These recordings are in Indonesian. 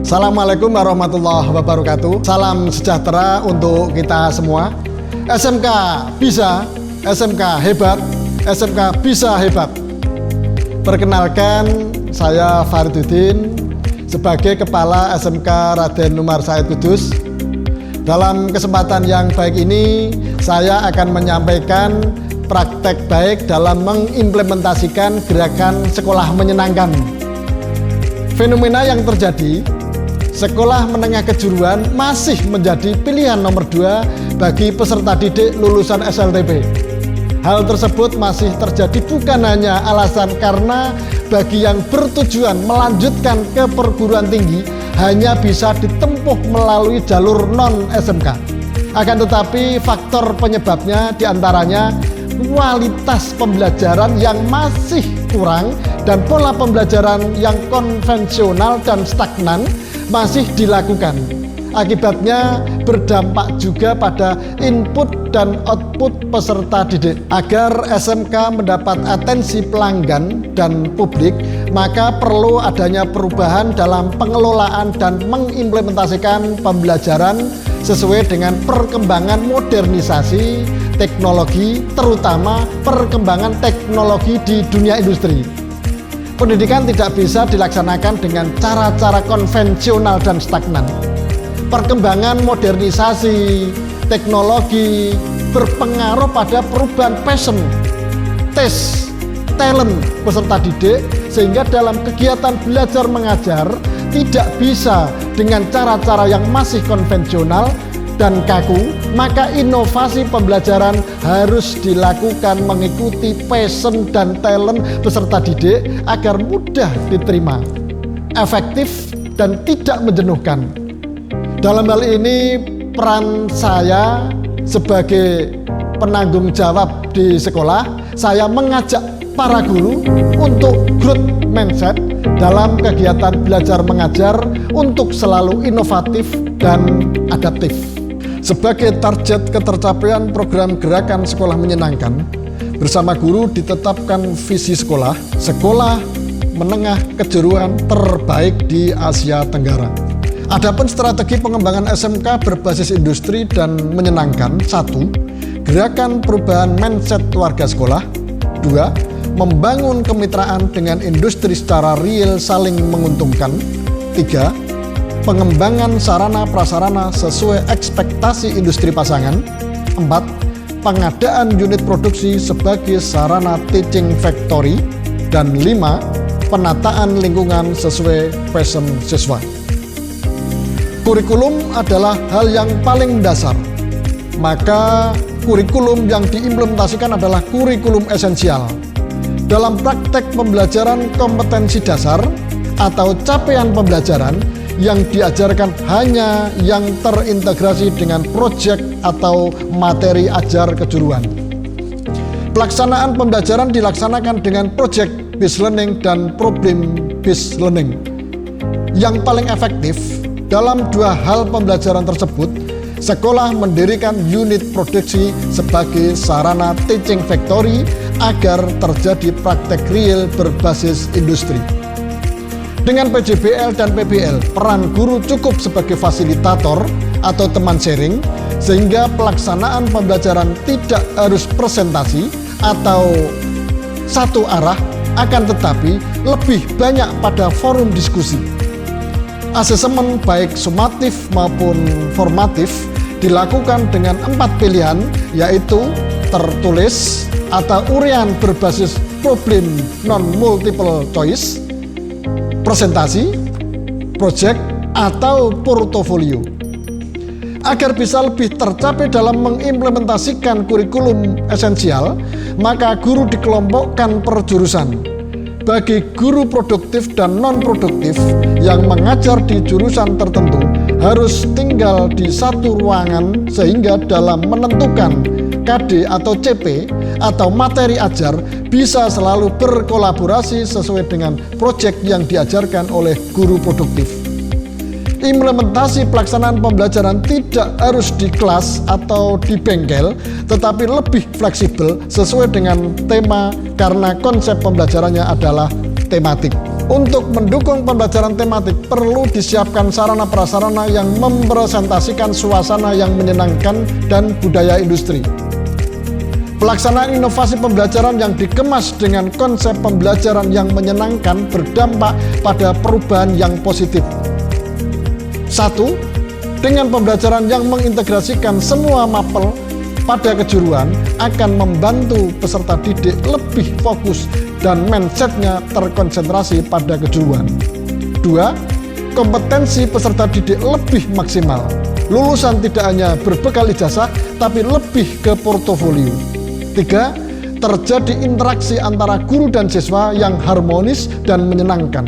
Assalamualaikum warahmatullahi wabarakatuh. Salam sejahtera untuk kita semua. SMK bisa, SMK hebat, SMK bisa hebat. Perkenalkan, saya Fariduddin sebagai Kepala SMK Raden Umar Said Kudus. Dalam kesempatan yang baik ini, saya akan menyampaikan praktek baik dalam mengimplementasikan gerakan sekolah menyenangkan. Fenomena yang terjadi, sekolah menengah kejuruan masih menjadi pilihan nomor 2 bagi peserta didik lulusan SLTP. Hal tersebut masih terjadi bukan hanya alasan karena bagi yang bertujuan melanjutkan ke perguruan tinggi hanya bisa ditempuh melalui jalur non-SMK. Akan tetapi faktor penyebabnya diantaranya kualitas pembelajaran yang masih kurang dan pola pembelajaran yang konvensional dan stagnan masih dilakukan. Akibatnya berdampak juga pada input dan output peserta didik. Agar SMK mendapat atensi pelanggan dan publik, maka perlu adanya perubahan dalam pengelolaan dan mengimplementasikan pembelajaran sesuai dengan perkembangan modernisasi teknologi, terutama perkembangan teknologi di dunia industri. Pendidikan tidak bisa dilaksanakan dengan cara-cara konvensional dan stagnan. Perkembangan modernisasi teknologi berpengaruh pada perubahan passion, taste, talent peserta didik, sehingga dalam kegiatan belajar mengajar tidak bisa dengan cara-cara yang masih konvensional dan kaku, maka inovasi pembelajaran harus dilakukan mengikuti passion dan talent peserta didik agar mudah diterima, efektif, dan tidak menjenuhkan. Dalam hal ini, peran saya sebagai penanggung jawab di sekolah, saya mengajak para guru untuk growth mindset dalam kegiatan belajar mengajar untuk selalu inovatif dan adaptif. Sebagai target ketercapaian program gerakan sekolah menyenangkan, bersama guru ditetapkan visi sekolah menengah kejuruan terbaik di Asia Tenggara. Adapun strategi pengembangan SMK berbasis industri dan menyenangkan: 1. Gerakan perubahan mindset warga sekolah. 2. Membangun kemitraan dengan industri secara real saling menguntungkan. 3. Pengembangan sarana prasarana sesuai ekspektasi industri pasangan. 4. Pengadaan unit produksi sebagai sarana teaching factory. Dan 5. Penataan lingkungan sesuai passion siswa. Kurikulum adalah hal yang paling dasar, maka kurikulum yang diimplementasikan adalah kurikulum esensial. Dalam praktek pembelajaran kompetensi dasar atau capaian pembelajaran, yang diajarkan hanya yang terintegrasi dengan proyek atau materi ajar kejuruan. Pelaksanaan pembelajaran dilaksanakan dengan project based learning dan problem based learning. Yang paling efektif dalam dua hal pembelajaran tersebut, sekolah mendirikan unit produksi sebagai sarana teaching factory agar terjadi praktek real berbasis industri. Dengan PJBL dan PBL, peran guru cukup sebagai fasilitator atau teman sharing, sehingga pelaksanaan pembelajaran tidak harus presentasi atau satu arah, akan tetapi lebih banyak pada forum diskusi. Asesmen baik sumatif maupun formatif dilakukan dengan 4 pilihan, yaitu tertulis atau uraian berbasis problem non-multiple choice, presentasi, project, atau portofolio. Agar bisa lebih tercapai dalam mengimplementasikan kurikulum esensial, maka guru dikelompokkan per jurusan. Bagi guru produktif dan non-produktif yang mengajar di jurusan tertentu harus tinggal di satu ruangan, sehingga dalam menentukan KD atau CP atau materi ajar bisa selalu berkolaborasi sesuai dengan proyek yang diajarkan oleh guru produktif. Implementasi pelaksanaan pembelajaran tidak harus di kelas atau di bengkel, tetapi lebih fleksibel sesuai dengan tema karena konsep pembelajarannya adalah tematik. Untuk mendukung pembelajaran tematik perlu disiapkan sarana prasarana yang mempresentasikan suasana yang menyenangkan dan budaya industri. Pelaksanaan inovasi pembelajaran yang dikemas dengan konsep pembelajaran yang menyenangkan berdampak pada perubahan yang positif. 1. Dengan pembelajaran yang mengintegrasikan semua mapel pada kejuruan akan membantu peserta didik lebih fokus dan mindsetnya terkonsentrasi pada kejuruan. 2. Kompetensi peserta didik lebih maksimal. Lulusan tidak hanya berbekal ijazah, tapi lebih ke portofolio. 3. Terjadi interaksi antara guru dan siswa yang harmonis dan menyenangkan.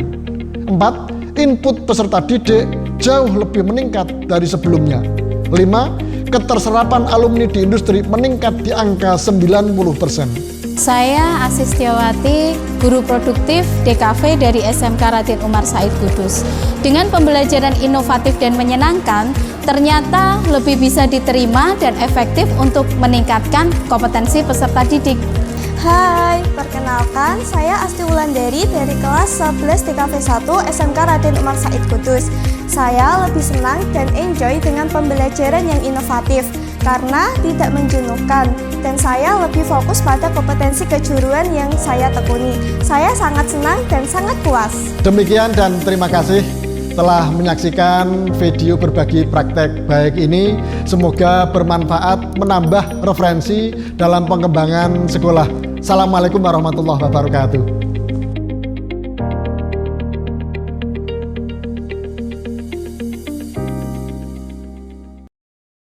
4. Input peserta didik jauh lebih meningkat dari sebelumnya. 5. Keterserapan alumni di industri meningkat di angka 90%. Saya Asistiawati, guru produktif DKV dari SMK Raden Umar Said Kudus. Dengan pembelajaran inovatif dan menyenangkan, ternyata lebih bisa diterima dan efektif untuk meningkatkan kompetensi peserta didik. Hai, perkenalkan saya Asti Wulandari dari kelas 11 DKV 1 SMK Raden Umar Said Kudus. Saya lebih senang dan enjoy dengan pembelajaran yang inovatif karena tidak menjenuhkan dan saya lebih fokus pada kompetensi kejuruan yang saya tekuni. Saya sangat senang dan sangat puas. Demikian dan terima kasih telah menyaksikan video berbagi praktek baik ini. Semoga bermanfaat, menambah referensi dalam pengembangan sekolah. Assalamualaikum warahmatullahi wabarakatuh.